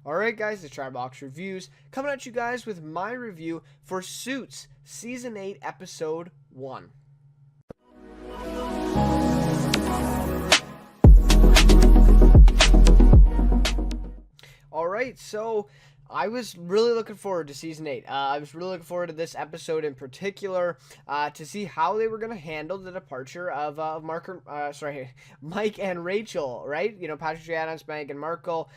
Alright guys, the Chatterbox Reviews, coming at you guys with my review for Suits, Season 8, Episode 1. Alright, so I was really looking forward to Season 8. I was really looking forward to this episode in particular to see how they were going to handle the departure of Mike and Rachel, right? You know, Patrick J. Adams, Meghan Markle,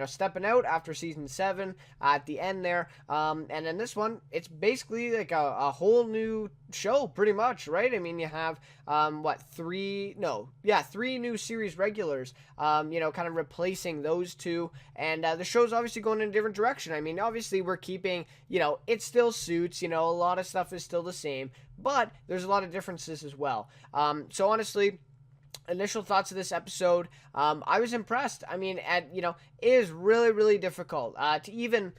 stepping out after Season 7 at the end there. And in this one, it's basically like a whole new show, pretty much, right? I mean, you have, three new series regulars, kind of replacing those two. And the show's obviously going in a different direction. I mean, obviously we're keeping, it still Suits, a lot of stuff is still the same, but there's a lot of differences as well. So honestly, initial thoughts of this episode, I was impressed. I mean, it is really, really difficult to even,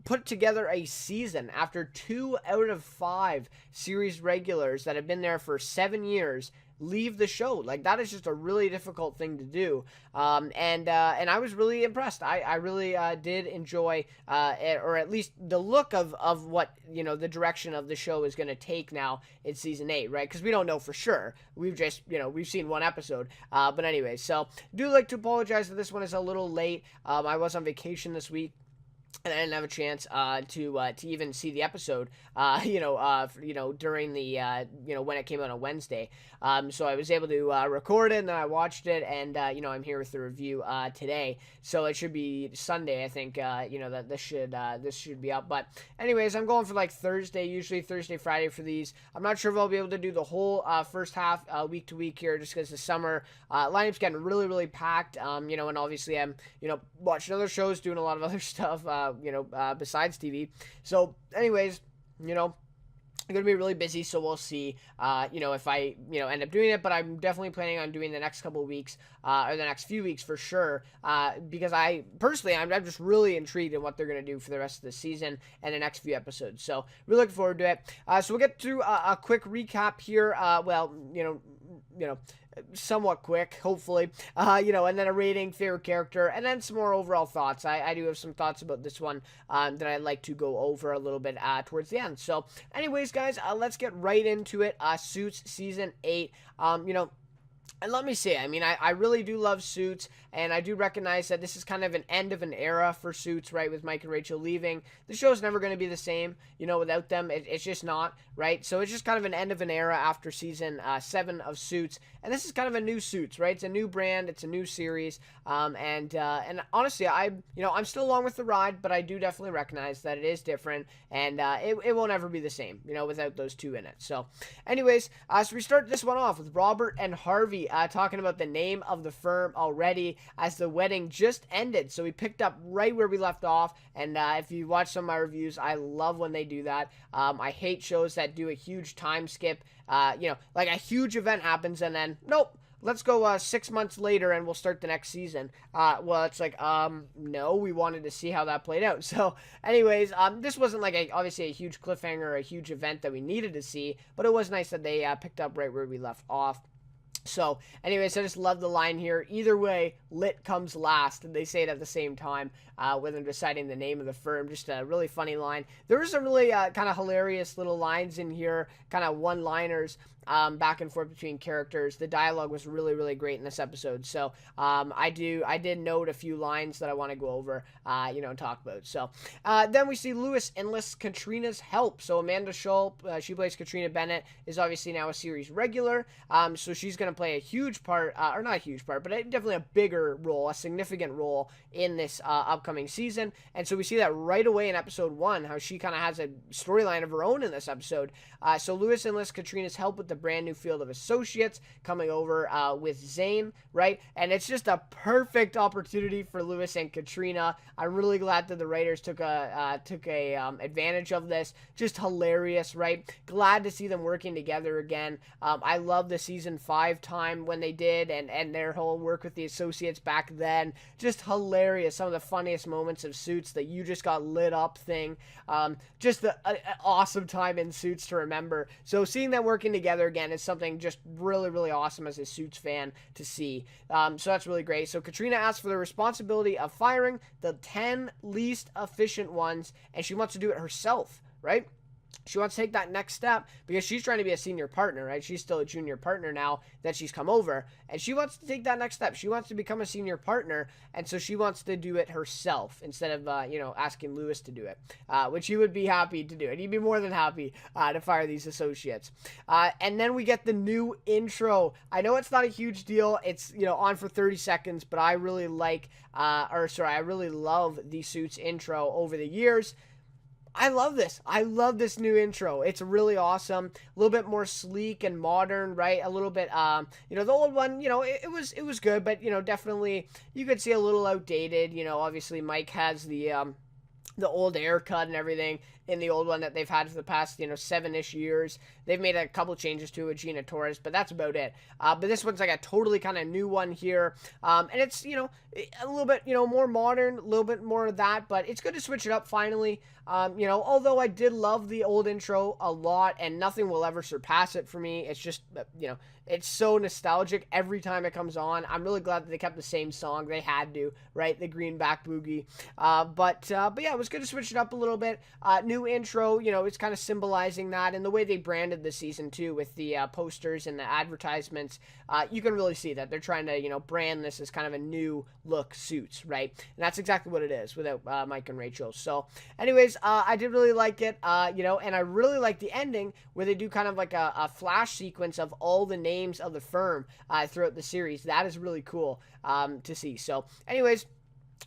put together a season after 2 out of 5 series regulars that have been there for 7 years leave the show. Like, that is just a really difficult thing to do. And I was really impressed. I really did enjoy, or at least the look of what, the direction of the show is going to take now in Season 8, right? Because we don't know for sure. We've just, we've seen one episode. But anyway, so I do like to apologize that this one is a little late. I was on vacation this week, and I didn't have a chance to even see the episode, during the, when it came out on Wednesday. So I was able to record it, and then I watched it, and, I'm here with the review today. So it should be Sunday, I think, that this should be up. But anyways, I'm going for like Thursday, usually Thursday, Friday for these. I'm not sure if I'll be able to do the whole first half week to week here, just because the summer lineup's getting really, really packed, and obviously I'm, watching other shows, doing a lot of other stuff, besides TV. So anyways, I'm going to be really busy, so we'll see, if I, end up doing it, but I'm definitely planning on doing the next couple of weeks, or the next few weeks for sure, because I'm just really intrigued in what they're going to do for the rest of the season and the next few episodes, so really looking forward to it. So we'll get through a quick recap here, somewhat quick, hopefully, and then a rating, favorite character, and then some more overall thoughts. I do have some thoughts about this one that I'd like to go over a little bit towards the end. So anyways, guys, let's get right into it. Suits Season 8, and let me say, I mean, I really do love Suits, and I do recognize that this is kind of an end of an era for Suits, right, with Mike and Rachel leaving. The show's never going to be the same, without them. It's just not, right? So it's just kind of an end of an era after Season 7 of Suits, and this is kind of a new Suits, right? It's a new brand, it's a new series, and honestly, I'm still along with the ride, but I do definitely recognize that it is different, and it won't ever be the same, without those two in it. So anyways, so we start this one off with Robert and Harvey talking about the name of the firm already, as the wedding just ended. So we picked up right where we left off, and if you watch some of my reviews, I love when they do that. I hate shows that do a huge time skip, like a huge event happens and then, nope, let's go 6 months later and we'll start the next season. Well, it's like, no, we wanted to see how that played out. So anyways, this wasn't like obviously a huge cliffhanger or a huge event that we needed to see, but it was nice that they picked up right where we left off. So anyways, I just love the line here. Either way, lit comes last. And they say it at the same time when they're deciding the name of the firm. Just a really funny line. There were some really kind of hilarious little lines in here, kind of one-liners back and forth between characters. The dialogue was really, really great in this episode. So I did note a few lines that I want to go over, and talk about. So then we see Lewis enlists Katrina's help. So Amanda Schulp, she plays Katrina Bennett, is obviously now a series regular. So she's going to play a huge part, or not a huge part, but definitely a bigger role, a significant role in this upcoming season. And so we see that right away in episode 1, how she kind of has a storyline of her own in this episode. So Lewis enlists Katrina's help with the brand new field of associates, coming over with Zane, right? And it's just a perfect opportunity for Lewis and Katrina. I'm really glad that the writers took a advantage of this. Just hilarious, right? Glad to see them working together again. I love the season 5 time when they did, and their whole work with the associates back then. Just hilarious. Some of the funniest moments of Suits, that you just got lit up thing. Just an awesome time in Suits to remember. So seeing them working together together again is something just really, really awesome as a Suits fan to see. So that's really great. So Katrina asks for the responsibility of firing the 10 least efficient ones, and she wants to do it herself, right? She wants to take that next step because she's trying to be a senior partner, right? She's still a junior partner now that she's come over, and she wants to take that next step. She wants to become a senior partner, and so she wants to do it herself instead of, asking Lewis to do it, which he would be happy to do it. He'd be more than happy to fire these associates. And then we get the new intro. I know it's not a huge deal. It's, on for 30 seconds, but I really I really love the Suits intro over the years. I love this. I love this new intro. It's really awesome. A little bit more sleek and modern, right? A little bit, the old one, it was good, but, definitely you could see a little outdated. Obviously Mike has the old haircut and everything in the old one that they've had for the past, 7-ish years. They've made a couple changes to it with Gina Torres, but that's about it. But this one's like a totally kind of new one here. And it's, a little bit, more modern, a little bit more of that, but it's good to switch it up finally. Although I did love the old intro a lot and nothing will ever surpass it for me. It's just, it's so nostalgic every time it comes on. I'm really glad that they kept the same song. They had to, right? The Greenback Boogie. But yeah, it was good to switch it up a little bit. New intro, it's kind of symbolizing that, and the way they branded this season too with the posters and the advertisements, you can really see that they're trying to, brand this as kind of a new look Suits, right? And that's exactly what it is without Mike and Rachel. So anyways, I did really like it, and I really like the ending where they do kind of like a flash sequence of all the names of the firm throughout the series. That is really cool to see. So anyways,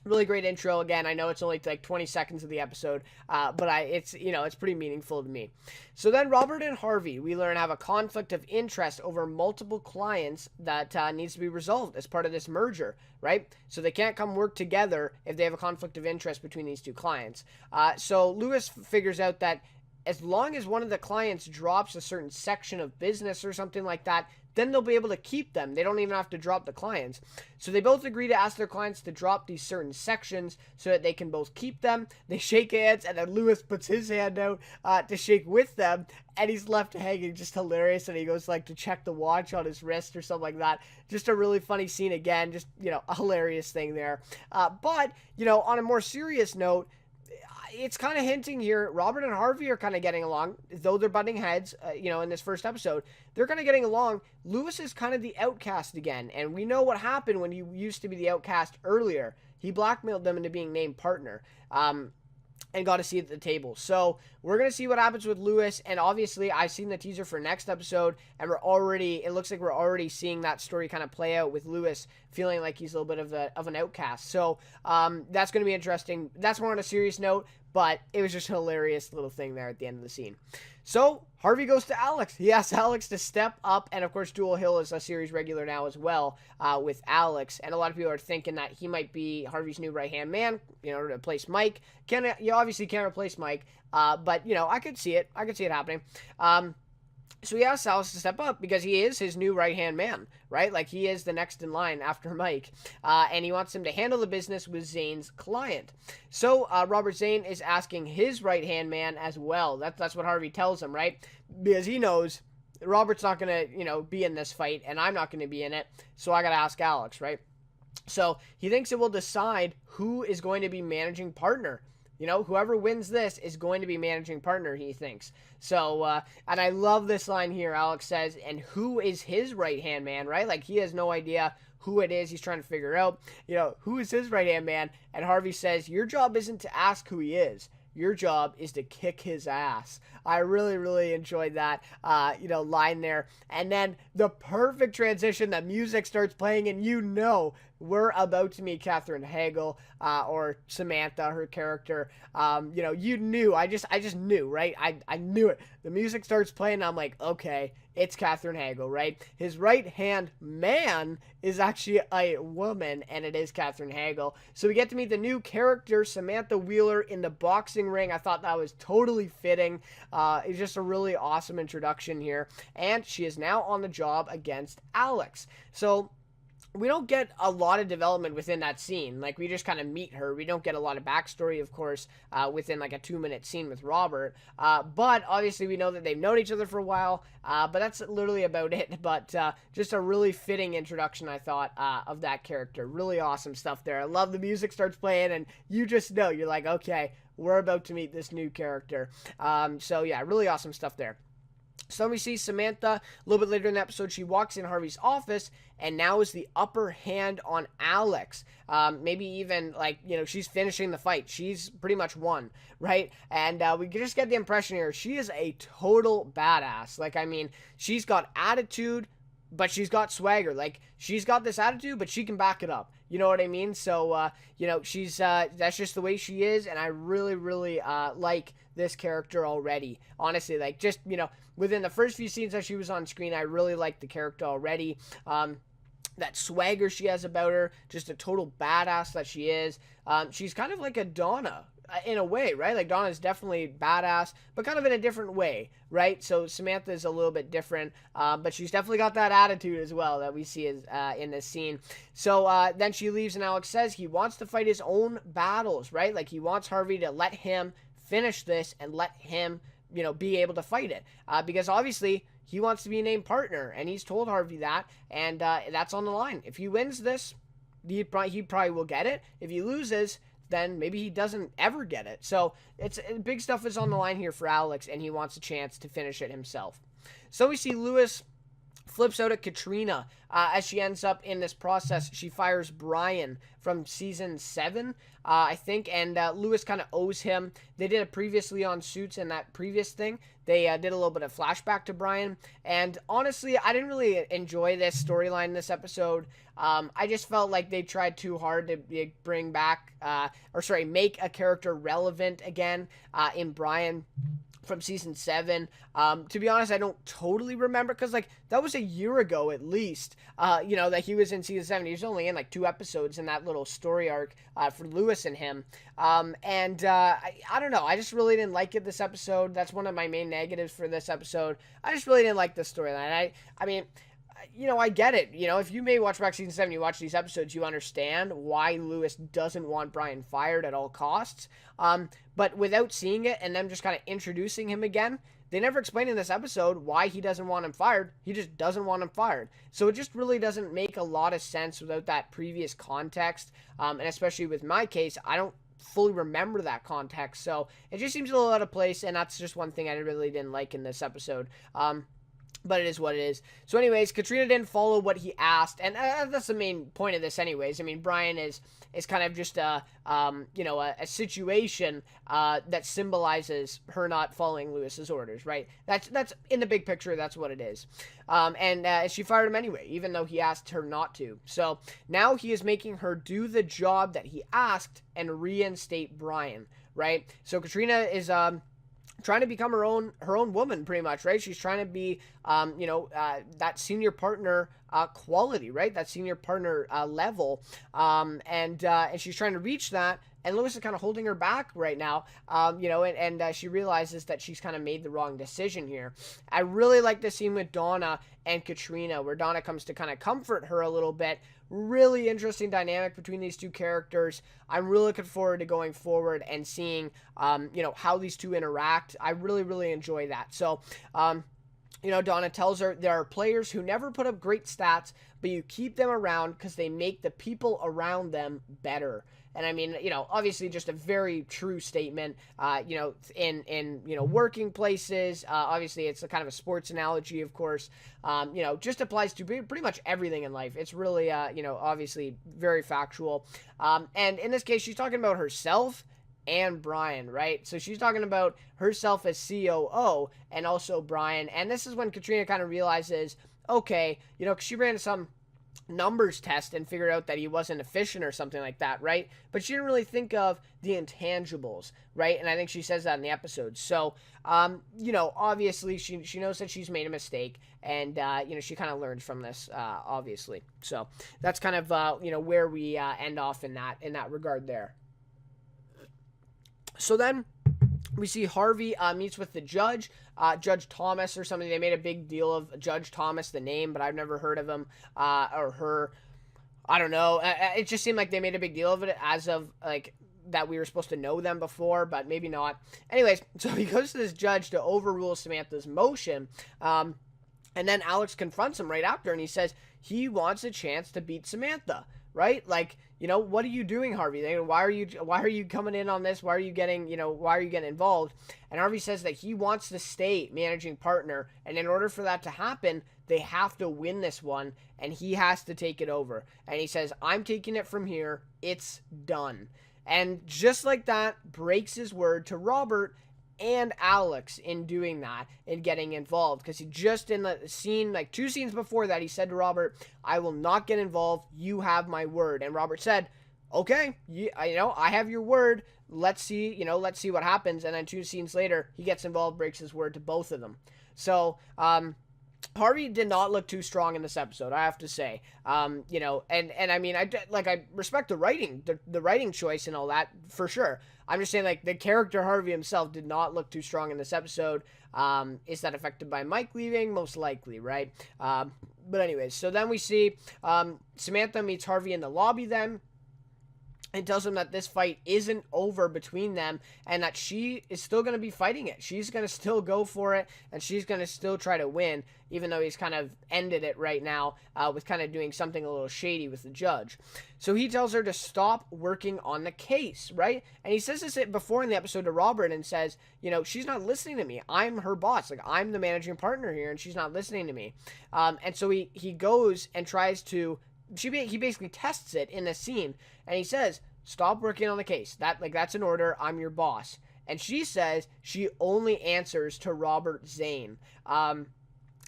really great intro. Again, I know it's only like 20 seconds of the episode, but it's pretty meaningful to me. So then Robert and Harvey, we learn, have a conflict of interest over multiple clients that needs to be resolved as part of this merger, right? So they can't come work together if they have a conflict of interest between these two clients. So Lewis figures out that as long as one of the clients drops a certain section of business or something like that, then they'll be able to keep them. They don't even have to drop the clients. So they both agree to ask their clients to drop these certain sections so that they can both keep them. They shake hands, and then Lewis puts his hand out to shake with them, and he's left hanging. Just hilarious. And he goes to check the watch on his wrist or something like that. Just a really funny scene again. Just, a hilarious thing there. But, on a more serious note, it's kind of hinting here, Robert and Harvey are kind of getting along, though they're butting heads, in this first episode. They're kind of getting along. Lewis is kind of the outcast again, and we know what happened when he used to be the outcast earlier. He blackmailed them into being named partner. And got a seat at the table. So we're going to see what happens with Lewis. And obviously, I've seen the teaser for next episode, and it looks like we're already seeing that story kind of play out with Lewis feeling like he's a little bit of an outcast. So that's going to be interesting. That's more on a serious note, but it was just a hilarious little thing there at the end of the scene. So Harvey goes to Alex. He asks Alex to step up, and of course, Jewel Hill is a series regular now as well with Alex. And a lot of people are thinking that he might be Harvey's new right-hand man, to replace Mike. You obviously can't replace Mike, but I could see it. I could see it happening. So he asks Alex to step up because he is his new right-hand man, right? Like, he is the next in line after Mike. And he wants him to handle the business with Zane's client. So Robert Zane is asking his right-hand man as well. That's what Harvey tells him, right? Because he knows Robert's not going to, be in this fight, and I'm not going to be in it. So I got to ask Alex, right? So he thinks it will decide who is going to be managing partner. Whoever wins this is going to be managing partner, he thinks. So, and I love this line here. Alex says, and who is his right-hand man, right? Like, he has no idea who it is. He's trying to figure out, who is his right-hand man? And Harvey says, your job isn't to ask who he is. Your job is to kick his ass. I really, really enjoyed that, line there. And then the perfect transition, the music starts playing, and we're about to meet Katherine Hagel, or Samantha, her character. You knew. I just knew, right? I knew it. The music starts playing, and I'm like, okay, it's Katherine Hagel, right? His right-hand man is actually a woman, and it is Katherine Hagel. So we get to meet the new character, Samantha Wheeler, in the boxing ring. I thought that was totally fitting. It's just a really awesome introduction here. And she is now on the job against Alex. So we don't get a lot of development within that scene. Like, we just kind of meet her. We don't get a lot of backstory, of course, within like a 2-minute scene with Robert. But obviously, we know that they've known each other for a while. But that's literally about it. But just a really fitting introduction, I thought, of that character. Really awesome stuff there. I love the music starts playing, and you just know, you're like, okay, we're about to meet this new character. So yeah, really awesome stuff there. So then we see Samantha a little bit later in the episode. She walks in Harvey's office and now is the upper hand on Alex. Maybe even like, she's finishing the fight. She's pretty much won, right? And we just get the impression here she is a total badass. Like, I mean, she's got attitude, but she's got swagger. Like, she's got this attitude, but she can back it up. You know what I mean? So, she's, that's just the way she is. And I really, really, like this character already. Honestly, like, just, within the first few scenes that she was on screen, I really liked the character already. That swagger she has about her, just a total badass that she is. She's kind of like a Donna, in a way, right? Like, Donna's definitely badass, but kind of in a different way, right? So Samantha is a little bit different, but she's definitely got that attitude as well that we see in this scene. So then she leaves, and Alex says he wants to fight his own battles, right? Like, he wants Harvey to let him finish this and let him, be able to fight it, because obviously he wants to be named partner, and he's told Harvey that, and that's on the line. If he wins this, he probably will get it. If he loses, then maybe he doesn't ever get it. So it's big stuff is on the line here for Alex, and he wants a chance to finish it himself. So we see Lewis flips out at Katrina as she ends up in this process. She fires Brian from season 7, I think, and Lewis kind of owes him. They did it previously on Suits in that previous thing. They did a little bit of flashback to Brian, and honestly, I didn't really enjoy this storyline this episode. I just felt like they tried too hard to bring back, make a character relevant again in Brian from season 7. To be honest, I don't totally remember, because like that was a year ago at least, that he was in season 7. He was only in like 2 episodes in that little story arc for Lewis and him. I don't know. I just really didn't like it this episode. That's one of my main negatives for this episode. I just really didn't like the storyline. I mean, I get it. If you may watch back season 7, you watch these episodes, you understand why Lewis doesn't want Brian fired at all costs. But without seeing it and them just kind of introducing him again, they never explain in this episode why he doesn't want him fired. He just doesn't want him fired. So it just really doesn't make a lot of sense without that previous context. And especially with my case, I don't fully remember that context. So it just seems a little out of place, and that's just one thing I really didn't like in this episode. But it is what it is. So anyways, Katrina didn't follow what he asked, and that's the main point of this anyways. I mean, Brian is kind of just a situation that symbolizes her not following Lewis's orders, right? That's in the big picture, that's what it is. And she fired him anyway, even though he asked her not to. So now he is making her do the job that he asked and reinstate Brian, right? So Katrina is trying to become her own woman, pretty much, right? She's trying to be, that senior partner quality, right? That senior partner level, and she's trying to reach that. And Lewis is kind of holding her back right now, and she realizes that she's kind of made the wrong decision here. I really like the scene with Donna and Katrina, where Donna comes to kind of comfort her a little bit. Really interesting dynamic between these two characters. I'm really looking forward to going forward and seeing, how these two interact. I really, really enjoy that. So, Donna tells her there are players who never put up great stats, but you keep them around because they make the people around them better. And I mean, obviously just a very true statement, in working places. Obviously it's a kind of a sports analogy, of course, just applies to pretty much everything in life. It's really, obviously very factual. And in this case, she's talking about herself and Brian, right? So she's talking about herself as COO and also Brian. And this is when Katrina kind of realizes, okay, 'cause she ran some numbers test and figured out that he wasn't efficient or something like that, right? But she didn't really think of the intangibles, right? And I think she says that in the episode. So, obviously she knows that she's made a mistake, and she kind of learns from this, obviously. So that's kind of where we end off in that regard there. So then we see Harvey meets with the judge, Judge Thomas or something. They made a big deal of Judge Thomas, the name, but I've never heard of him or her. I don't know. It just seemed like they made a big deal of it as of like that we were supposed to know them before, but maybe not. Anyways, so he goes to this judge to overrule Samantha's motion. And then Alex confronts him right after, and he says he wants a chance to beat Samantha, right? Like, what are you doing, Harvey? Why are you coming in on this? Why are you getting involved? And Harvey says that he wants to stay managing partner, and in order for that to happen, they have to win this one, and he has to take it over. And he says, I'm taking it from here. It's done. And just like that, breaks his word to Robert and Alex in doing that and getting involved, because he just in the scene, like 2 scenes before that, he said to Robert, I will not get involved, you have my word. And Robert said, okay, I have your word, let's see what happens. And then 2 scenes later, he gets involved, breaks his word to both of them. So Harvey did not look too strong in this episode, I have to say. And I mean, I respect the writing, the writing choice and all that for sure. I'm just saying, like, the character Harvey himself did not look too strong in this episode. Is that affected by Mike leaving? Most likely, right? But anyways, so then we see Samantha meets Harvey in the lobby then, and tells him that this fight isn't over between them and that she is still going to be fighting it. She's going to still go for it, and she's going to still try to win, even though he's kind of ended it right now with kind of doing something a little shady with the judge. So he tells her to stop working on the case, right? And he says this before in the episode to Robert and says, she's not listening to me. I'm her boss. Like, I'm the managing partner here, and she's not listening to me. And so he goes and tries to... He basically tests it in a scene, and he says, stop working on the case. That's an order. I'm your boss. And she says she only answers to Robert Zane.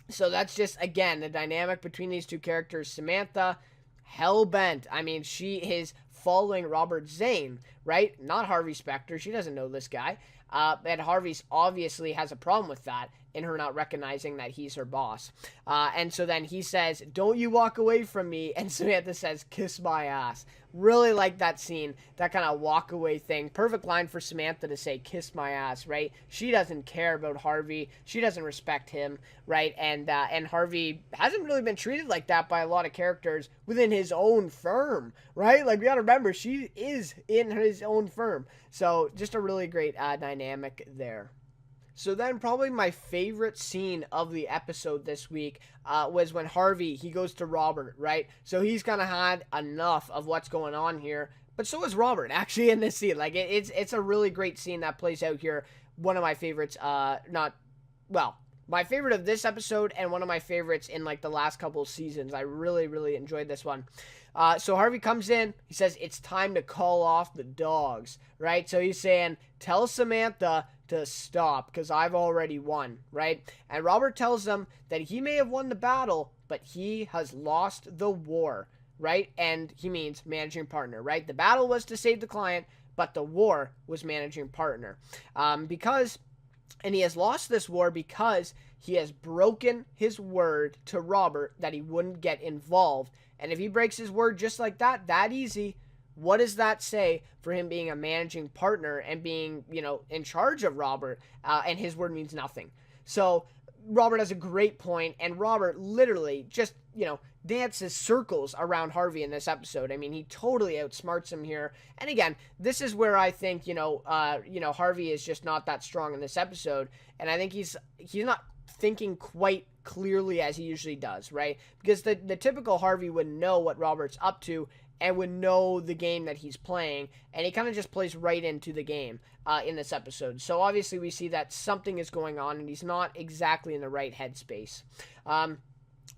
So that's just, again, the dynamic between these two characters. Samantha, hell-bent. I mean, she is following Robert Zane, right? Not Harvey Specter. She doesn't know this guy. And Harvey's obviously has a problem with that, in her not recognizing that he's her boss. And so then he says, don't you walk away from me. And Samantha says, kiss my ass. Really like that scene, that kind of walk away thing. Perfect line for Samantha to say, kiss my ass, right? She doesn't care about Harvey. She doesn't respect him, right? And Harvey hasn't really been treated like that by a lot of characters within his own firm, right? Like, we got to remember, she is in his own firm. So just a really great dynamic there. So then probably my favorite scene of the episode this week was when Harvey, he goes to Robert, right? So he's kind of had enough of what's going on here. But so is Robert, actually, in this scene. Like, it's a really great scene that plays out here. One of my favorites, my favorite of this episode and one of my favorites in, like, the last couple of seasons. I really, really enjoyed this one. So Harvey comes in. He says, it's time to call off the dogs, right? So he's saying, tell Samantha to stop because I've already won, right? And Robert tells them that he may have won the battle, but he has lost the war, right? And he means managing partner, right? The battle was to save the client, but the war was managing partner. And he has lost this war because he has broken his word to Robert that he wouldn't get involved. And if he breaks his word just like that easy, what does that say for him being a managing partner and being, in charge of Robert? And his word means nothing. So Robert has a great point, and Robert literally just, dances circles around Harvey in this episode. I mean, he totally outsmarts him here. And again, this is where I think, Harvey is just not that strong in this episode. And I think he's not thinking quite clearly as he usually does, right? Because the typical Harvey would know what Robert's up to and would know the game that he's playing, and he kind of just plays right into the game in this episode. So obviously we see that something is going on, and he's not exactly in the right headspace.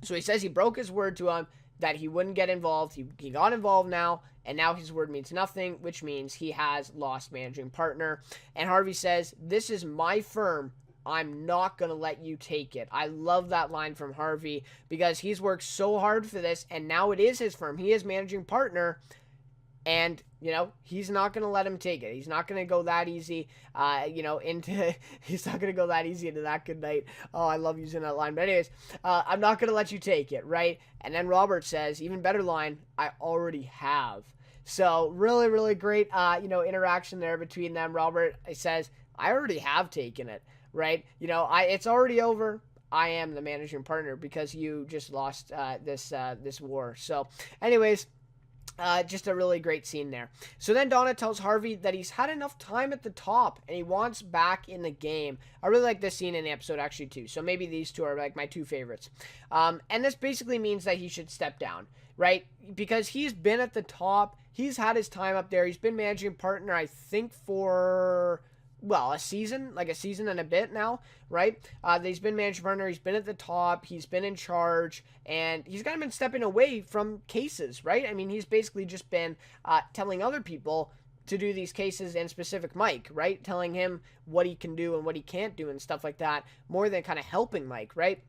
So he says he broke his word to him that he wouldn't get involved. He got involved now, and now his word means nothing, which means he has lost managing partner. And Harvey says, this is my firm. I'm not going to let you take it. I love that line from Harvey because he's worked so hard for this, and now it is his firm. He is managing partner, and, he's not going to let him take it. He's not going to go that easy, he's not going to go that easy into that good night. Oh, I love using that line. But anyways, I'm not going to let you take it, right? And then Robert says, even better line, I already have. So really, really great, interaction there between them. Robert says, I already have taken it. Right? It's already over. I am the managing partner because you just lost this war. So anyways, Just a really great scene there. So then Donna tells Harvey that he's had enough time at the top and he wants back in the game. I really like this scene in the episode actually too. So maybe these two are like my two favorites. And this basically means that he should step down, right? Because he's been at the top. He's had his time up there. He's been managing partner, I think, for, well, a season and a bit now, right? He's been managing partner, he's been at the top, he's been in charge, and he's kind of been stepping away from cases, right? I mean, he's basically just been telling other people to do these cases, and specific Mike, right? Telling him what he can do and what he can't do and stuff like that, more than kind of helping Mike, right?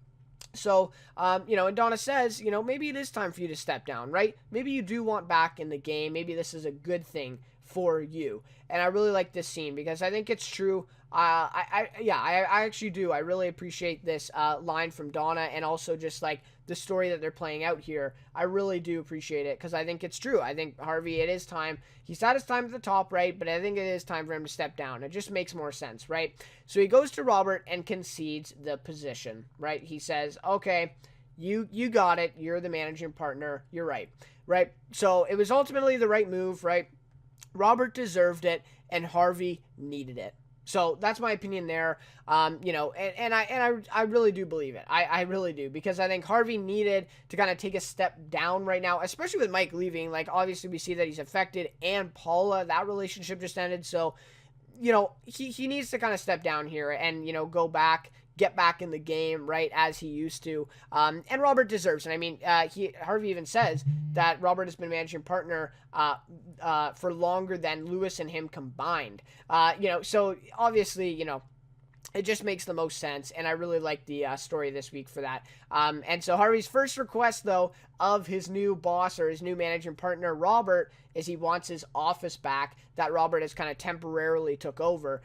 So, and Donna says, maybe it is time for you to step down, right? Maybe you do want back in the game. Maybe this is a good thing for you. And I really like this scene because I think it's true. I actually do. I really appreciate this line from Donna, and also just like the story that they're playing out here. I really do appreciate it because I think it's true. I think Harvey, it is time. He's had his time at the top, right? But I think it is time for him to step down. It just makes more sense, right? So he goes to Robert and concedes the position, right? He says, okay, you got it. You're the managing partner. You're right, right? So it was ultimately the right move, right? Robert deserved it, and Harvey needed it. So that's my opinion there. And I really do believe it. I really do, because I think Harvey needed to kind of take a step down right now, especially with Mike leaving. Like, obviously we see that he's affected, and Paula, that relationship just ended. So, he needs to kind of step down here and, go back, get back in the game, right, as he used to. And Robert deserves it. I mean, Harvey even says that Robert has been managing partner for longer than Lewis and him combined. So obviously, it just makes the most sense, and I really like the story this week for that. And so Harvey's first request, though, of his new boss or his new managing partner, Robert, is he wants his office back that Robert has kind of temporarily took over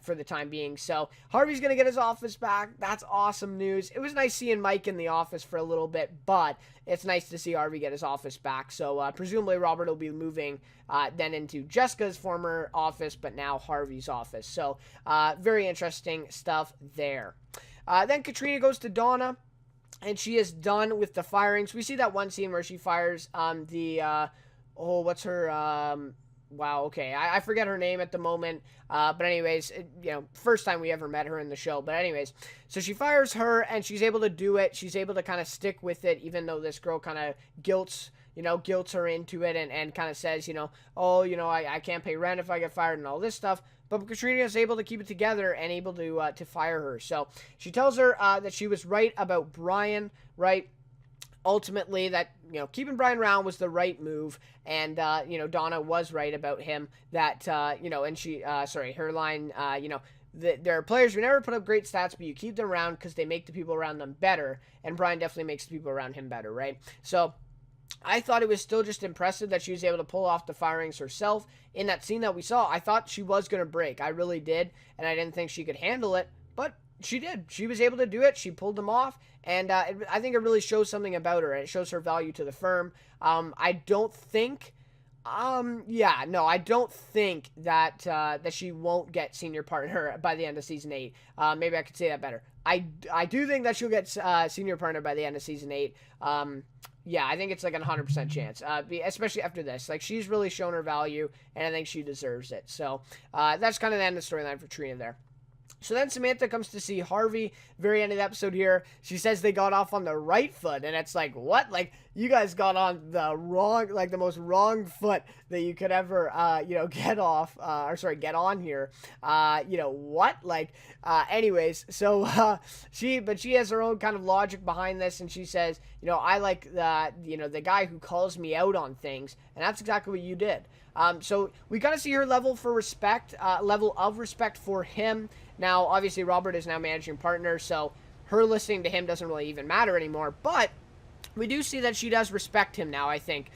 for the time being. So Harvey's going to get his office back. That's awesome news. It was nice seeing Mike in the office for a little bit, but it's nice to see Harvey get his office back. So presumably Robert will be moving then into Jessica's former office, but now Harvey's office. So very interesting stuff there. Then Katrina goes to Donna, and she is done with the firings. We see that one scene where she fires what's her, wow, okay, I forget her name at the moment, but anyways, first time we ever met her in the show, but anyways, so she fires her, and she's able to do it. She's able to kind of stick with it, even though this girl kind of guilts her into it, and kind of says, I can't pay rent if I get fired and all this stuff. But Katrina is able to keep it together and able to fire her. So she tells her that she was right about Brian, right? Ultimately, that, keeping Brian around was the right move. And, Donna was right about him. That, and she, her line, there are players who never put up great stats, but you keep them around because they make the people around them better. And Brian definitely makes the people around him better, right? So I thought it was still just impressive that she was able to pull off the firings herself. In that scene that we saw, I thought she was going to break. I really did, and I didn't think she could handle it, but she did. She was able to do it. She pulled them off, and I think it really shows something about her, and it shows her value to the firm. I don't think that she won't get senior partner by the end of season 8. Maybe I could say that better. I do think that she'll get senior partner by the end of season 8. I think it's like a 100% chance, especially after this. Like, she's really shown her value, and I think she deserves it. So that's kind of the end of the storyline for Trina there. So then Samantha comes to see Harvey, very end of the episode here. She says they got off on the right foot, and it's like, what? Like, you guys got on the wrong, like the most wrong foot that you could ever, get on here. What? Like, anyways, so she has her own kind of logic behind this, and she says, I like the guy who calls me out on things, and that's exactly what you did. So we kind of see her level of respect for him. Now, obviously, Robert is now managing partner, so her listening to him doesn't really even matter anymore. But we do see that she does respect him now, I think.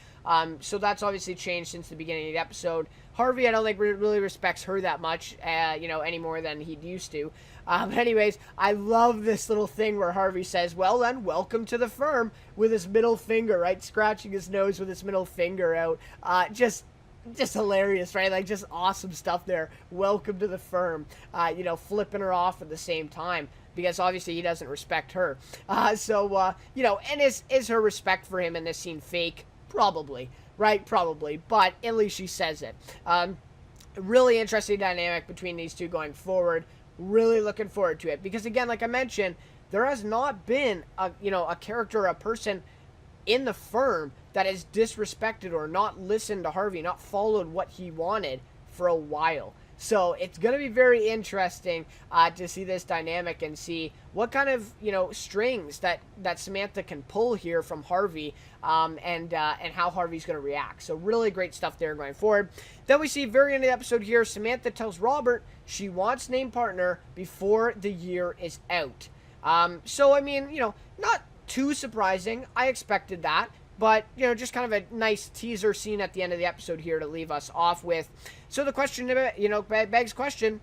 So that's obviously changed since the beginning of the episode. Harvey, I don't think really respects her that much, any more than he used to. But anyways, I love this little thing where Harvey says, well then, welcome to the firm, with his middle finger, right? Scratching his nose with his middle finger out. Just hilarious, right? Like, just awesome stuff there. Welcome to the firm. Flipping her off at the same time, because obviously he doesn't respect her. And is her respect for him in this scene fake? Probably. right? Probably, but at least she says it. Really interesting dynamic between these two going forward. Really looking forward to it because, again, like I mentioned, there has not been a character, a person in the firm that has disrespected or not listened to Harvey, not followed what he wanted for a while. So it's going to be very interesting to see this dynamic and see what kind of strings that Samantha can pull here from Harvey, and how Harvey's going to react. So really great stuff there going forward. Then we see very end of the episode here. Samantha tells Robert she wants named partner before the year is out. So I mean, not too surprising. I expected that. But, just kind of a nice teaser scene at the end of the episode here to leave us off with. So the question, begs question.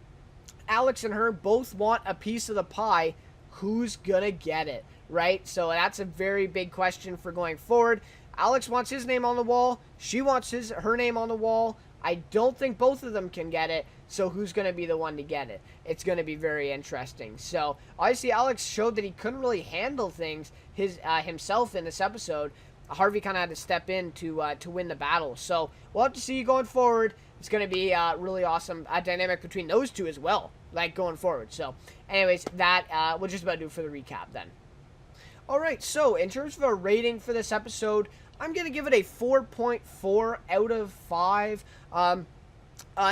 Alex and her both want a piece of the pie. Who's gonna get it, right? So that's a very big question for going forward. Alex wants his name on the wall. She wants her name on the wall. I don't think both of them can get it. So who's going to be the one to get it? It's going to be very interesting. So obviously Alex showed that he couldn't really handle things himself in this episode. Harvey kind of had to step in to win the battle. So we'll have to see going forward. It's going to be really awesome dynamic between those two as well, like going forward. So anyways, that we'll just about do for the recap then. All right, so in terms of a rating for this episode, I'm going to give it a 4.4 out of 5.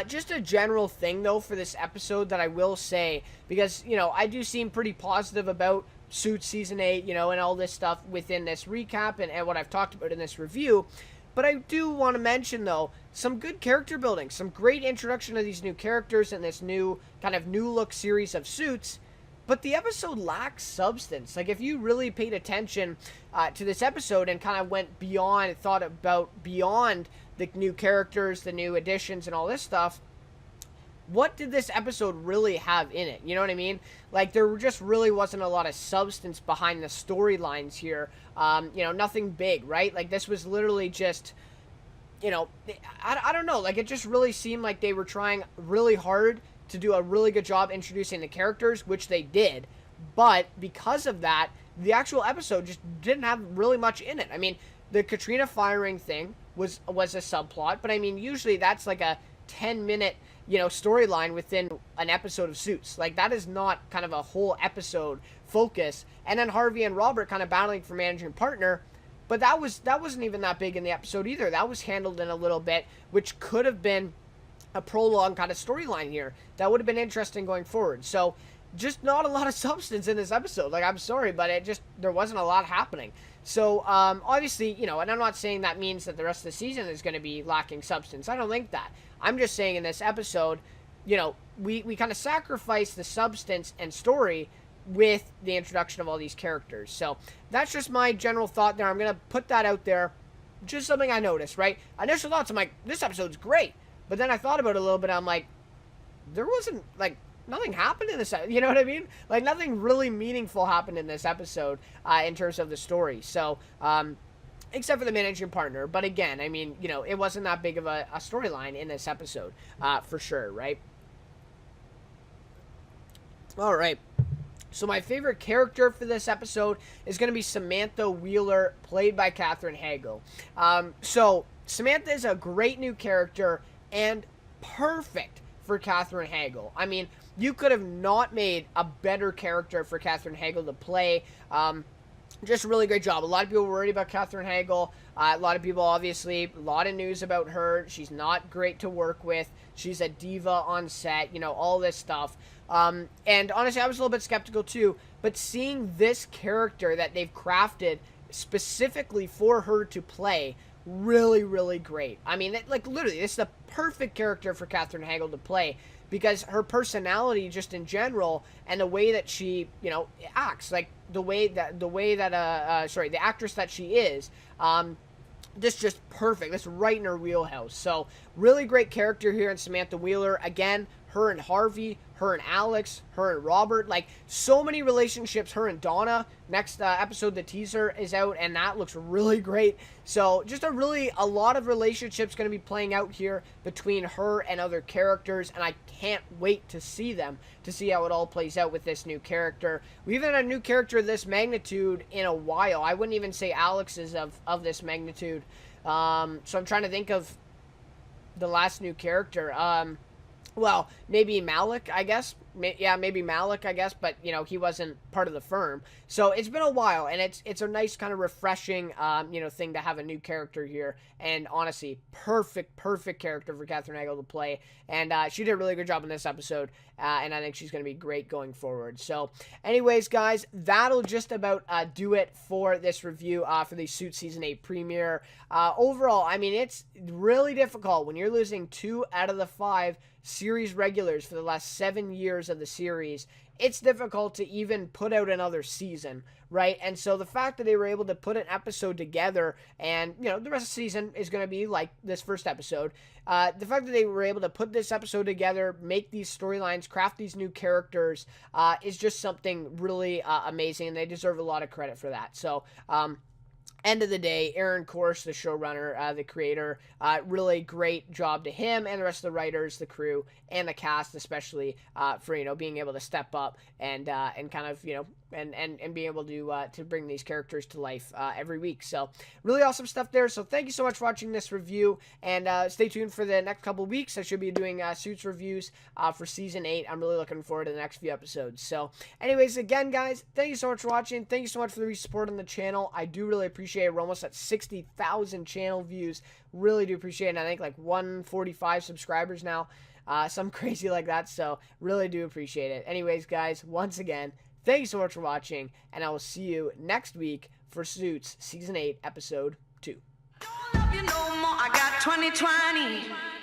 Just a general thing, though, for this episode that I will say, because, I do seem pretty positive about Suits Season 8, and all this stuff within this recap and what I've talked about in this review. But I do want to mention, though, some good character building, some great introduction of these new characters in this new look series of Suits. But the episode lacks substance. Like, if you really paid attention to this episode and kind of went beyond, thought about beyond the new characters, the new additions, and all this stuff, what did this episode really have in it? You know what I mean? Like, there just really wasn't a lot of substance behind the storylines here. Nothing big, right? Like, this was literally just, I don't know. Like, it just really seemed like they were trying really hard to do a really good job introducing the characters, which they did. But because of that, the actual episode just didn't have really much in it. I mean, the Katrina firing thing was a subplot, but I mean, usually that's like a 10-minute, storyline within an episode of Suits. Like, that is not kind of a whole episode focus. And then Harvey and Robert kind of battling for managing partner, but that wasn't even that big in the episode either. That was handled in a little bit, which could have been a prolonged kind of storyline here. That would have been interesting going forward. So, just not a lot of substance in this episode. Like, I'm sorry, but there wasn't a lot happening. So, obviously, and I'm not saying that means that the rest of the season is going to be lacking substance. I don't think that. I'm just saying in this episode, we kind of sacrifice the substance and story with the introduction of all these characters. So, that's just my general thought there. I'm going to put that out there. Just something I noticed, right? Initial thoughts, I'm like, this episode's great. But then I thought about it a little bit. I'm like, there wasn't, like, nothing happened in this, you know what I mean? Like, nothing really meaningful happened in this episode in terms of the story. So, except for the managing partner. But again, I mean, it wasn't that big of a storyline in this episode, for sure, right? All right. So my favorite character for this episode is going to be Samantha Wheeler, played by Katherine Heigl. So Samantha is a great new character and perfect for Katherine Heigl. I mean, you could have not made a better character for Katherine Heigl to play. Just a really great job. A lot of people were worried about Katherine Heigl. A lot of people, obviously, a lot of news about her. She's not great to work with. She's a diva on set, all this stuff. And honestly, I was a little bit skeptical too. But seeing this character that they've crafted specifically for her to play, really, really great. I mean, literally, this is the perfect character for Katherine Heigl to play because her personality, just in general, and the way that she, acts, like the actress that she is, this just perfect. That's right in her wheelhouse. So, really great character here in Samantha Wheeler. Again, her and Harvey, her and Alex, her and Robert, like, so many relationships, her and Donna. Next episode, the teaser is out, and that looks really great. So, just a lot of relationships going to be playing out here between her and other characters, and I can't wait to see them, to see how it all plays out with this new character. We haven't had a new character of this magnitude in a while. I wouldn't even say Alex is of this magnitude. So I'm trying to think of the last new character. Well, maybe Malik, I guess. Yeah, maybe Malik, I guess. But he wasn't part of the firm, so it's been a while, and it's a nice kind of refreshing, thing to have a new character here. And honestly, perfect character for Catherine Hagel to play, and she did a really good job in this episode. And I think she's going to be great going forward. So, anyways, guys, that'll just about do it for this review for the Suits Season 8 premiere. Overall, I mean, it's really difficult when you're losing 2 out of the 5 series regulars for the last 7 years of the series. It's difficult to even put out another season, right? And so the fact that they were able to put an episode together, and the rest of the season is going to be like this first episode. The fact that they were able to put this episode together, make these storylines, craft these new characters, is just something really amazing, and they deserve a lot of credit for that. So, end of the day, Aaron Korsh, the showrunner, the creator, really great job to him and the rest of the writers, the crew, and the cast, especially for being able to step up and kind of and being able to bring these characters to life every week. So really awesome stuff there. So thank you so much for watching this review, and stay tuned for the next couple weeks. I should be doing Suits reviews for Season 8. I'm really looking forward to the next few episodes. So anyways, again, guys, thank you so much for watching. Thank you so much for the support on the channel. I do really appreciate it. We're almost at 60,000 channel views. Really do appreciate it. And I think like 145 subscribers now. Something crazy like that. So really do appreciate it. Anyways, guys, once again, thank you so much for watching, and I will see you next week for Suits Season 8, Episode 2. Don't love you no more. I got 20/20.